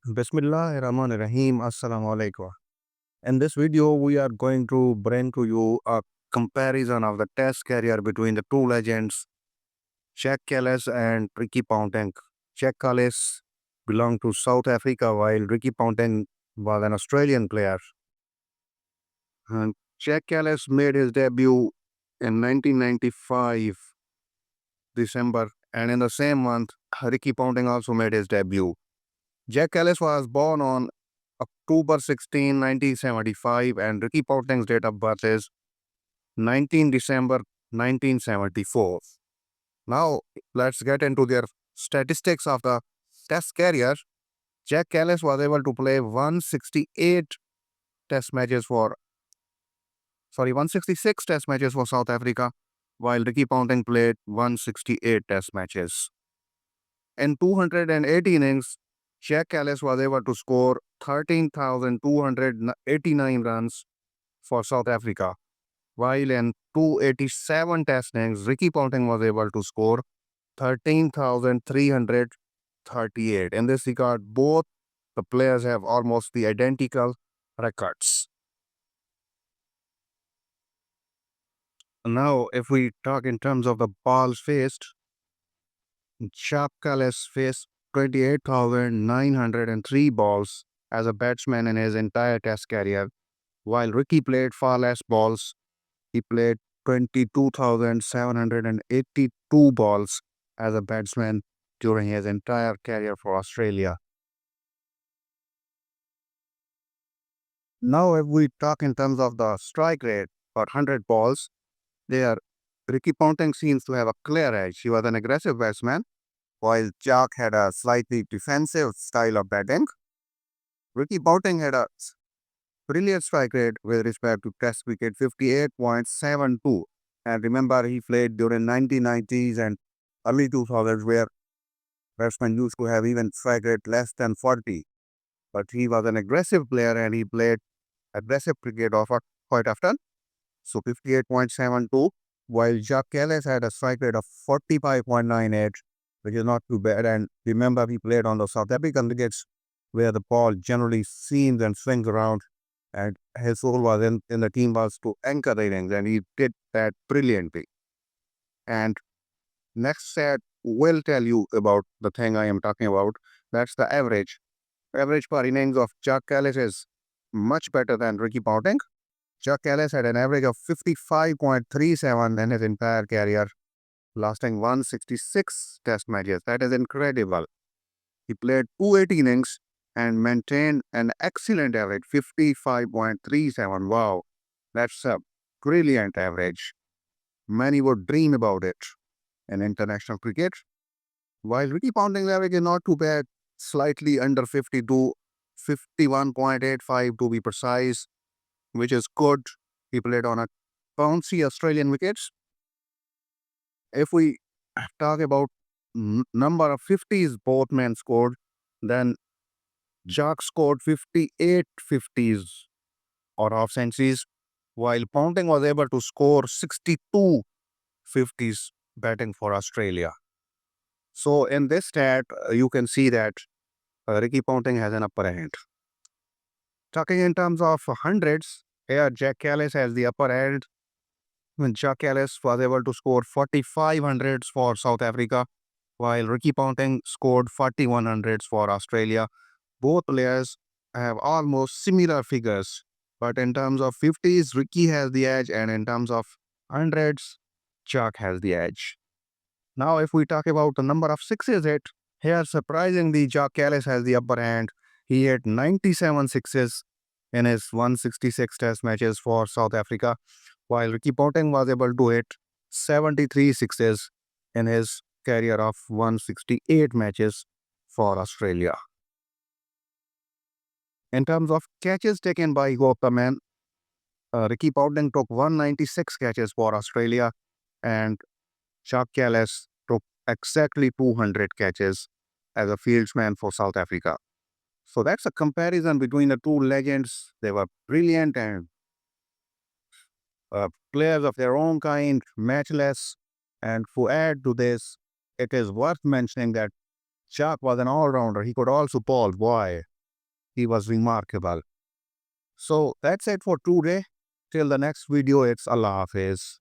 Bismillahirrahmanirrahim. Assalamu alaikum. In this video, we are going to bring to you a comparison of the test career between the two legends, Jaques Kallis and Ricky Ponting. Jaques Kallis belonged to South Africa while Ricky Ponting was an Australian player. And Jaques Kallis made his debut in 1995 December, and in the same month, Ricky Ponting also made his debut. Jaques Kallis was born on October 16, 1975, and Ricky Ponting's date of birth is 19 December 1974. Now, let's get into their statistics of the test career. Jaques Kallis was able to play 166 test matches for South Africa, while Ricky Ponting played 168 test matches. In 280 innings, Jaques Kallis was able to score 13,289 runs for South Africa, while in 287 test innings, Ricky Ponting was able to score 13,338. In this regard, both the players have almost the identical records. Now, if we talk in terms of the balls faced, Jaques Kallis faced 28,903 balls as a batsman in his entire test career, while Ricky played far less balls. He played 22,782 balls as a batsman during his entire career for Australia. Now, if we talk in terms of the strike rate for 100 balls, there Ricky Ponting seems to have a clear edge. He was an aggressive batsman, while Jaques had a slightly defensive style of batting. Ricky Ponting had a brilliant strike rate with respect to test wicket 58.72. And remember, he played during 1990s and early 2000s where batsmen used to have even strike rate less than 40. But he was an aggressive player and he played aggressive cricket quite often. So 58.72, while Jacques Kallis had a strike rate of 45.98, which is not too bad. And remember, he played on the South African wickets where the ball generally seams and swings around. And his role was in the team was to anchor the innings, and he did that brilliantly. And next set will tell you about the thing I am talking about. That's the average. Average per innings of Jacques Kallis is much better than Ricky Ponting. Jacques Kallis had an average of 55.37 in his entire career, lasting 166 test matches. That is incredible. He played 280 innings and maintained an excellent average, 55.37. Wow, that's a brilliant average. Many would dream about it in international cricket. While Ricky Ponting's average is not too bad, slightly under 52, 51.85 to be precise, which is good. He played on a bouncy Australian wickets. If we talk about number of 50s both men scored, then Jacques scored 58 50s or half centuries, while Ponting was able to score 62 50s batting for Australia. So in this stat, you can see that Ricky Ponting has an upper hand. Talking in terms of hundreds, here Jaques Kallis has the upper hand. When Jaques Kallis was able to score 45 hundreds for South Africa, while Ricky Ponting scored 41 hundreds for Australia. Both players have almost similar figures, but in terms of 50s, Ricky has the edge, and in terms of hundreds, Jacques has the edge. Now, if we talk about the number of sixes hit, here surprisingly, Jaques Kallis has the upper hand. He hit 97 sixes in his 166 test matches for South Africa, while Ricky Ponting was able to hit 73 sixes in his career of 168 matches for Australia. In terms of catches taken by both the men, Ricky Ponting took 196 catches for Australia, and Jacques Kallis took exactly 200 catches as a fieldsman for South Africa. So that's a comparison between the two legends. They were brilliant and players of their own kind, matchless. And to add to this, it is worth mentioning that Jacques was an all-rounder. He could also bowl. Why? he was remarkable. So that's it for today. Till the next video, it's Allah Hafiz.